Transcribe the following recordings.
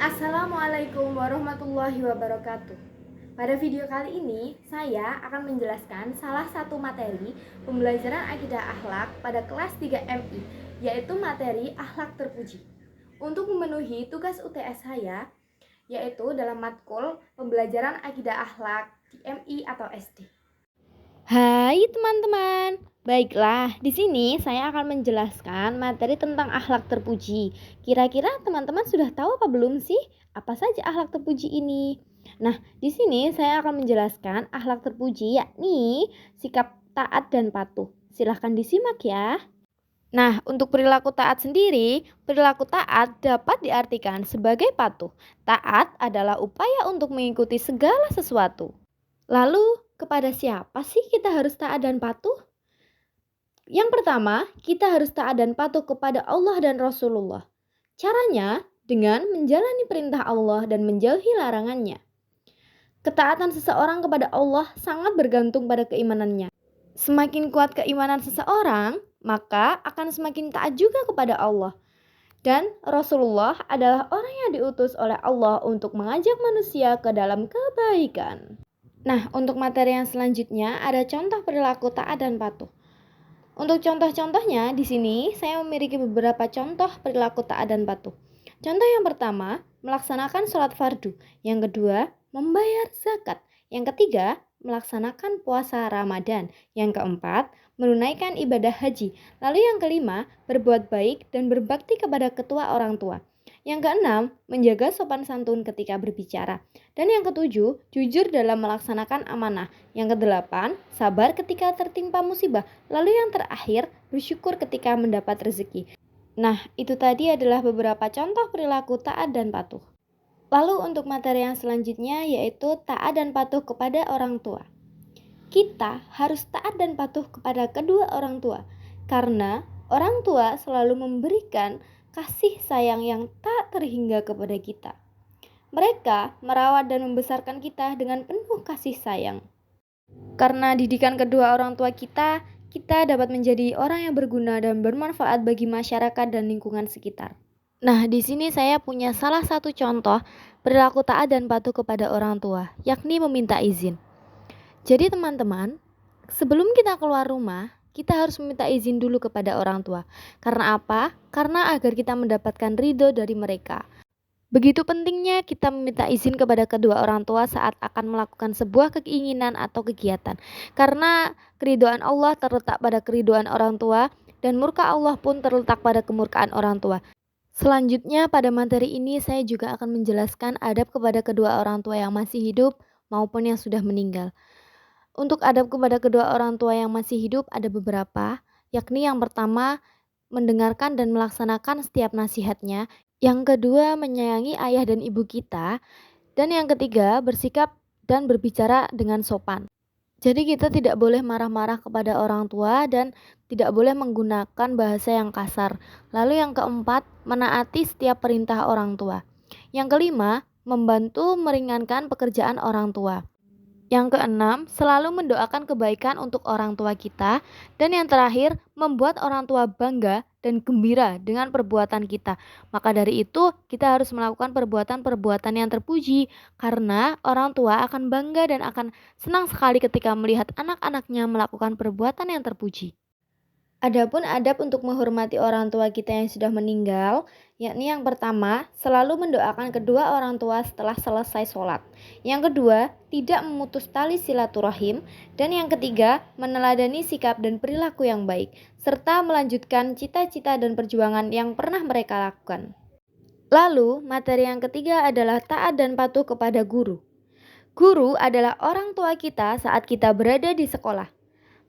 Assalamualaikum warahmatullahi wabarakatuh. Pada video kali ini, saya akan menjelaskan salah satu materi pembelajaran akidah akhlak pada kelas 3 MI, yaitu materi akhlak terpuji. Untuk memenuhi tugas UTS saya, yaitu dalam matkul pembelajaran akidah akhlak di MI atau SD. Hai teman-teman, baiklah di sini saya akan menjelaskan materi tentang akhlak terpuji. Kira-kira teman-teman sudah tahu apa belum sih? Apa saja akhlak terpuji ini? Nah, di sini saya akan menjelaskan akhlak terpuji yakni sikap taat dan patuh. Silahkan disimak ya. Nah, untuk perilaku taat sendiri, perilaku taat dapat diartikan sebagai patuh. Taat adalah upaya untuk mengikuti segala sesuatu. Lalu, kepada siapa sih kita harus taat dan patuh? Yang pertama, kita harus taat dan patuh kepada Allah dan Rasulullah. Caranya dengan menjalani perintah Allah dan menjauhi larangannya. Ketaatan seseorang kepada Allah sangat bergantung pada keimanannya. Semakin kuat keimanan seseorang, maka akan semakin taat juga kepada Allah. Dan Rasulullah adalah orang yang diutus oleh Allah untuk mengajak manusia ke dalam kebaikan. Nah, untuk materi yang selanjutnya ada contoh perilaku taat dan patuh. Untuk contoh-contohnya di sini saya memiliki beberapa contoh perilaku taat dan patuh. Contoh yang pertama, melaksanakan sholat fardu. Yang kedua, membayar zakat. Yang ketiga, melaksanakan puasa Ramadan. Yang keempat, menunaikan ibadah haji. Lalu yang kelima, berbuat baik dan berbakti kepada ketua orang tua. Yang keenam, menjaga sopan santun ketika berbicara. Dan yang ketujuh, jujur dalam melaksanakan amanah. Yang kedelapan, sabar ketika tertimpa musibah. Lalu yang terakhir, bersyukur ketika mendapat rezeki. Nah, itu tadi adalah beberapa contoh perilaku taat dan patuh. Lalu untuk materi yang selanjutnya yaitu taat dan patuh kepada orang tua. Kita harus taat dan patuh kepada kedua orang tua, karena orang tua selalu memberikan kasih sayang yang tak terhingga kepada kita. Mereka merawat dan membesarkan kita dengan penuh kasih sayang. Karena didikan kedua orang tua kita dapat menjadi orang yang berguna dan bermanfaat bagi masyarakat dan lingkungan sekitar. Nah, di sini saya punya salah satu contoh perilaku taat dan patuh kepada orang tua, yakni meminta izin. Jadi teman-teman, sebelum kita keluar rumah, kita harus meminta izin dulu kepada orang tua. Karena apa? Karena agar kita mendapatkan ridho dari mereka. Begitu pentingnya kita meminta izin kepada kedua orang tua saat akan melakukan sebuah keinginan atau kegiatan. Karena keridhaan Allah terletak pada keridhaan orang tua dan murka Allah pun terletak pada kemurkaan orang tua. Selanjutnya pada materi ini saya juga akan menjelaskan adab kepada kedua orang tua yang masih hidup maupun yang sudah meninggal. Untuk adab kepada kedua orang tua yang masih hidup ada beberapa, yakni yang pertama, mendengarkan dan melaksanakan setiap nasihatnya. Yang kedua, menyayangi ayah dan ibu kita. Dan yang ketiga, bersikap dan berbicara dengan sopan. Jadi kita tidak boleh marah-marah kepada orang tua dan tidak boleh menggunakan bahasa yang kasar. Lalu yang keempat, menaati setiap perintah orang tua. Yang kelima, membantu meringankan pekerjaan orang tua. Yang keenam, selalu mendoakan kebaikan untuk orang tua kita. Dan yang terakhir, membuat orang tua bangga dan gembira dengan perbuatan kita. Maka dari itu, kita harus melakukan perbuatan-perbuatan yang terpuji. Karena orang tua akan bangga dan akan senang sekali ketika melihat anak-anaknya melakukan perbuatan yang terpuji. Adapun adab untuk menghormati orang tua kita yang sudah meninggal, yakni yang pertama, selalu mendoakan kedua orang tua setelah selesai sholat. Yang kedua, tidak memutus tali silaturahim. Dan yang ketiga, meneladani sikap dan perilaku yang baik, serta melanjutkan cita-cita dan perjuangan yang pernah mereka lakukan. Lalu, materi yang ketiga adalah taat dan patuh kepada guru. Guru adalah orang tua kita saat kita berada di sekolah.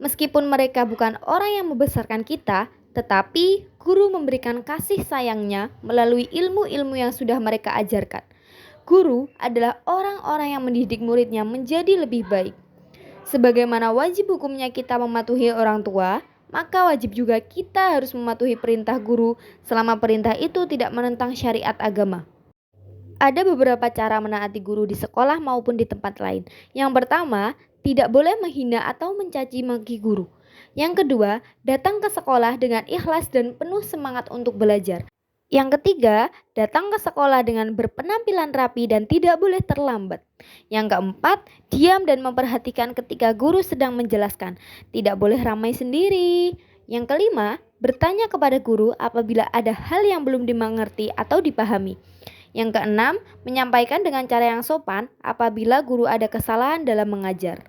Meskipun mereka bukan orang yang membesarkan kita, tetapi guru memberikan kasih sayangnya melalui ilmu-ilmu yang sudah mereka ajarkan. Guru adalah orang-orang yang mendidik muridnya menjadi lebih baik. Sebagaimana wajib hukumnya kita mematuhi orang tua, maka wajib juga kita harus mematuhi perintah guru selama perintah itu tidak menentang syariat agama. Ada beberapa cara menaati guru di sekolah maupun di tempat lain. Yang pertama, tidak boleh menghina atau mencaci maki guru. Yang kedua, datang ke sekolah dengan ikhlas dan penuh semangat untuk belajar. Yang ketiga, datang ke sekolah dengan berpenampilan rapi dan tidak boleh terlambat. Yang keempat, diam dan memperhatikan ketika guru sedang menjelaskan. Tidak boleh ramai sendiri. Yang kelima, bertanya kepada guru apabila ada hal yang belum dimengerti atau dipahami. Yang keenam, menyampaikan dengan cara yang sopan apabila guru ada kesalahan dalam mengajar.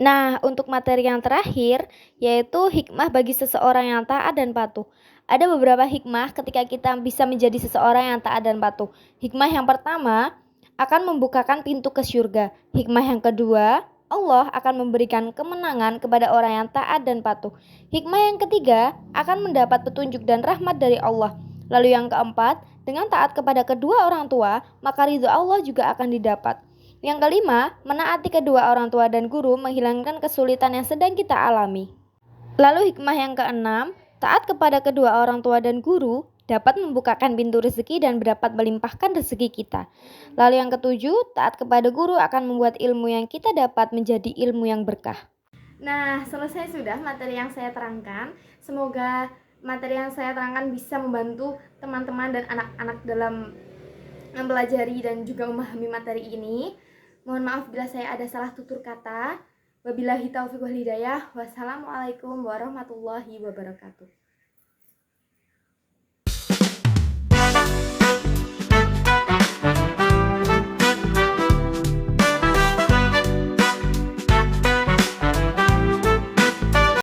Nah, untuk materi yang terakhir, yaitu hikmah bagi seseorang yang taat dan patuh. Ada beberapa hikmah ketika kita bisa menjadi seseorang yang taat dan patuh. Hikmah yang pertama, akan membukakan pintu ke surga. Hikmah yang kedua, Allah akan memberikan kemenangan kepada orang yang taat dan patuh. Hikmah yang ketiga, akan mendapat petunjuk dan rahmat dari Allah. Lalu yang keempat, dengan taat kepada kedua orang tua, maka ridho Allah juga akan didapat. Yang kelima, menaati kedua orang tua dan guru menghilangkan kesulitan yang sedang kita alami. Lalu hikmah yang keenam, taat kepada kedua orang tua dan guru dapat membukakan pintu rezeki dan dapat melimpahkan rezeki kita. Lalu yang ketujuh, taat kepada guru akan membuat ilmu yang kita dapat menjadi ilmu yang berkah. Nah, selesai sudah materi yang saya terangkan. Semoga materi yang saya terangkan bisa membantu teman-teman dan anak-anak dalam mempelajari dan juga memahami materi ini. Mohon maaf bila saya ada salah tutur kata. Wabillahi taufiq wal hidayah. Wassalamualaikum warahmatullahi wabarakatuh.